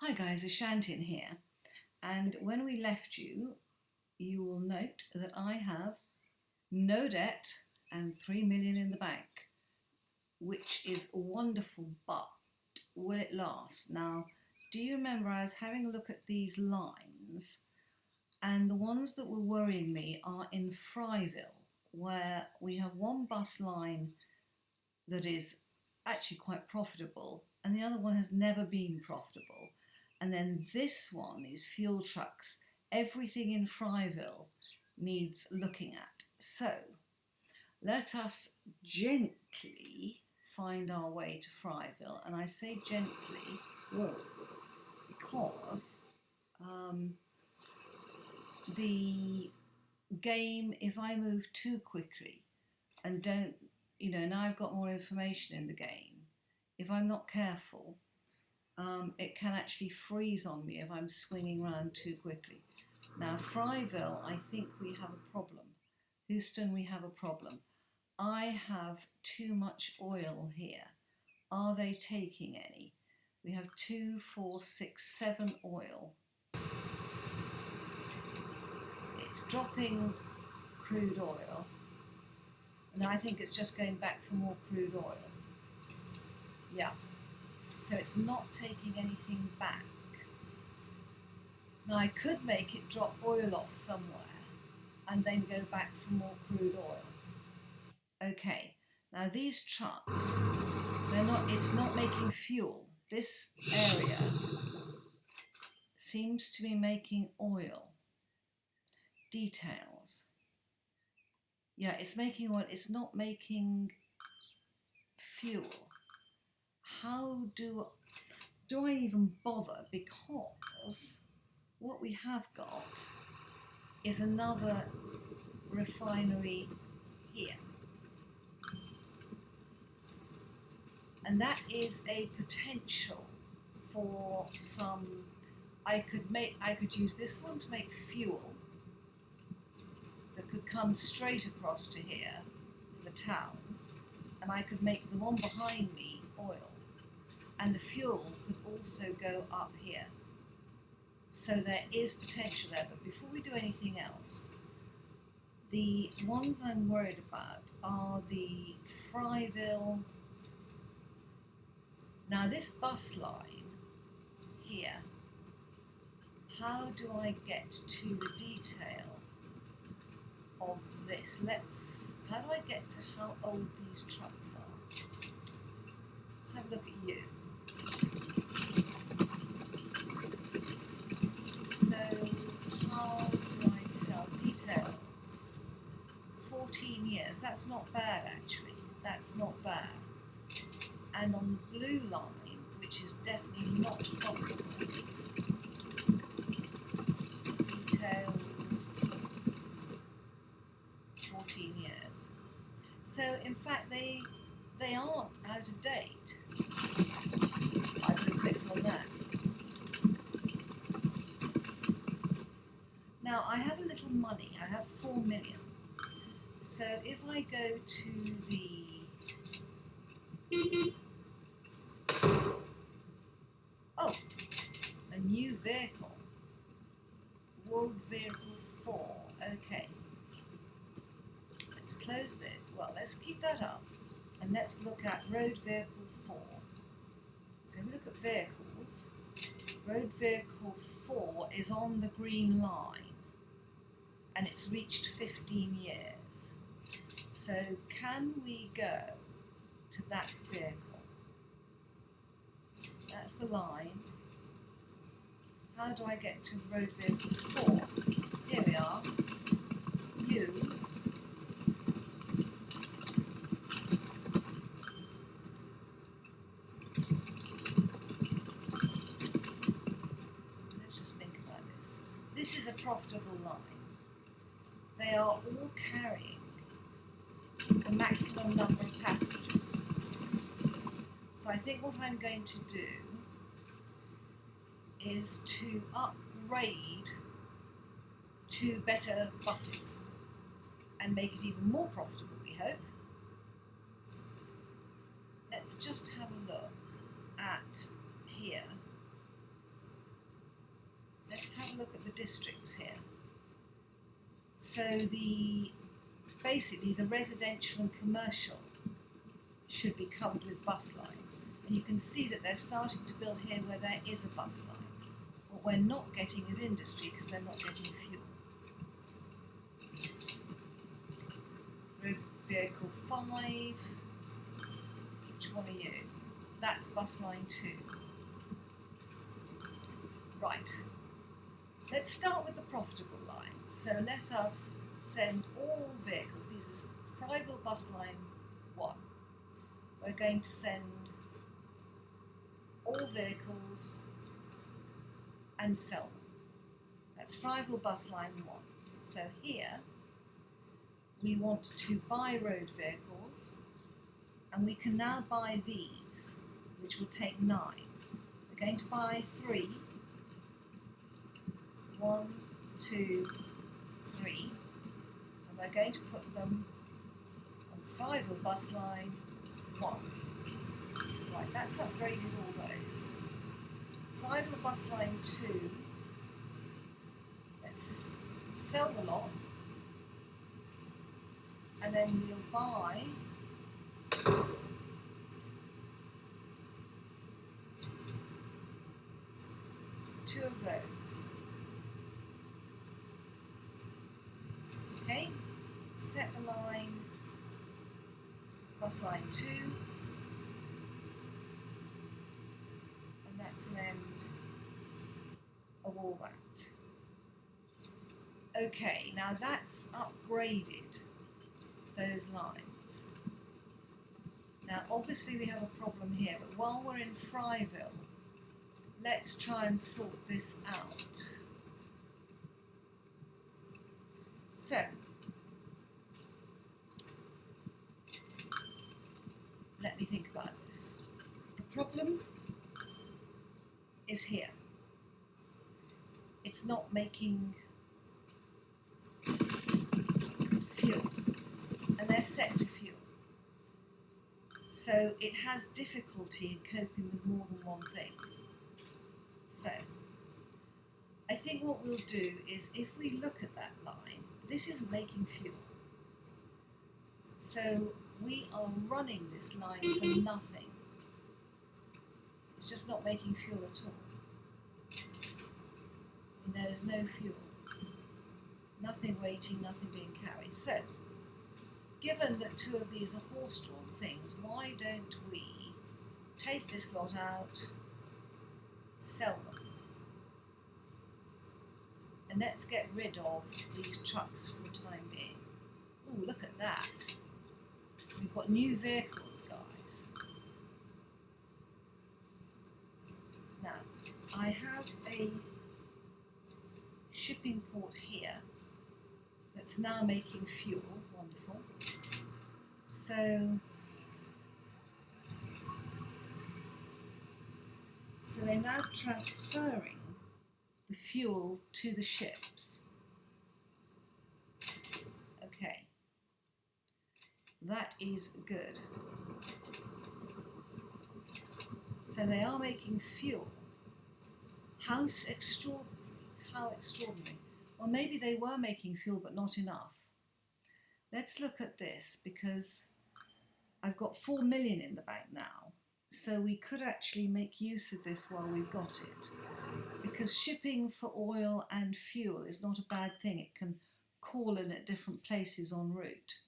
Hi guys, Ashantin here, and when we left you, you will note that I have no debt and 3 million in the bank, which is wonderful, but will it last? Now, do you remember I was having a look at these lines, and the ones that were worrying me are in Fryville, where we have one bus line that is actually quite profitable, and the other one has never been profitable. And then this one, these fuel trucks, everything in Fryville needs looking at. So let us gently find our way to Fryville. And I say gently, well, because the game, if I move too quickly and don't, now I've got more information in the game, if I'm not careful, it can actually freeze on me if I'm swinging around too quickly. Now, Fryville, I think we have a problem. Houston, we have a problem. I have too much oil here. Are they taking any? We have 2, 4, 6, 7 oil. It's dropping crude oil. And I think it's just going back for more crude oil. Yeah. So it's not taking anything back. Now I could make it drop oil off somewhere and then go back for more crude oil. Okay, now these trucks, it's not making fuel. This area seems to be making oil. Details. Yeah, it's making oil, it's not making fuel. How do I even bother? Because what we have got is another refinery here. And that is a potential for some, I could use this one to make fuel that could come straight across to here, for the town, and I could make the one behind me oil. And the fuel could also go up here. So there is potential there, but before we do anything else, the ones I'm worried about are the Fryville. Now this bus line here, how do I get to the detail of this? How do I get to how old these trucks are? Let's have a look at you. So how do I tell details? 14 years, that's not bad actually, that's not bad. And on the blue line, which is definitely not profitable, details, 14 years. So in fact they aren't out of date. I could have clicked on that. Now I have a little money, I have 4 million. So if I go to the a new vehicle, World Vehicle 4, okay. Let's close it. Well, let's keep that up and let's look at Road Vehicle 4. So if we look at vehicles, Road Vehicle 4 is on the green line and it's reached 15 years. So can we go to that vehicle? That's the line. How do I get to Road Vehicle 4? Here we are. You. Let's just think about this. This is a profitable line. They are all carrying the maximum number of passengers. So I think what I'm going to do is to upgrade to better buses and make it even more profitable, we hope. Let's just have a look at here. have a look at the districts here. So basically the residential and commercial should be covered with bus lines. And you can see that they're starting to build here where there is a bus line. What we're not getting is industry because they're not getting fuel. Road vehicle 5. Which one are you? That's bus line 2. Right. Let's start with the profitable lines. So let us send all vehicles. This is Fryville bus line 1. We're going to send all vehicles and sell them. That's Fryville bus line 1. So here we want to buy road vehicles, and we can now buy these, which will take 9. We're going to buy 3. 1, 2, 3, and we're going to put them on Fryville bus line 1. Right, that's upgraded all those. Fryville bus line 2, let's sell the lot, and then we'll buy 2 of those. Okay, set the line, bus line 2, and that's an end of all that. Okay, now that's upgraded those lines. Now obviously we have a problem here, but while we're in Fryville, let's try and sort this out. So, let me think about this. The problem is here. It's not making fuel, and they're set to fuel. So it has difficulty in coping with more than one thing. So, I think what we'll do is, if we look at that line, this isn't making fuel. So we are running this line for nothing. It's just not making fuel at all. And there is no fuel. Nothing waiting, nothing being carried. So, given that 2 of these are horse-drawn things, why don't we take this lot out, sell them? And let's get rid of these trucks for the time being. Ooh, look at that. We've got new vehicles, guys. Now, I have a shipping port here that's now making fuel. Wonderful. So they're now transferring the fuel to the ships. Okay, that is good. So they are making fuel. How extraordinary, how extraordinary. Well, maybe they were making fuel but not enough. Let's look at this, because I've got 4 million in the bank now. So we could actually make use of this while we've got it, because shipping for oil and fuel is not a bad thing. It can call in at different places en route.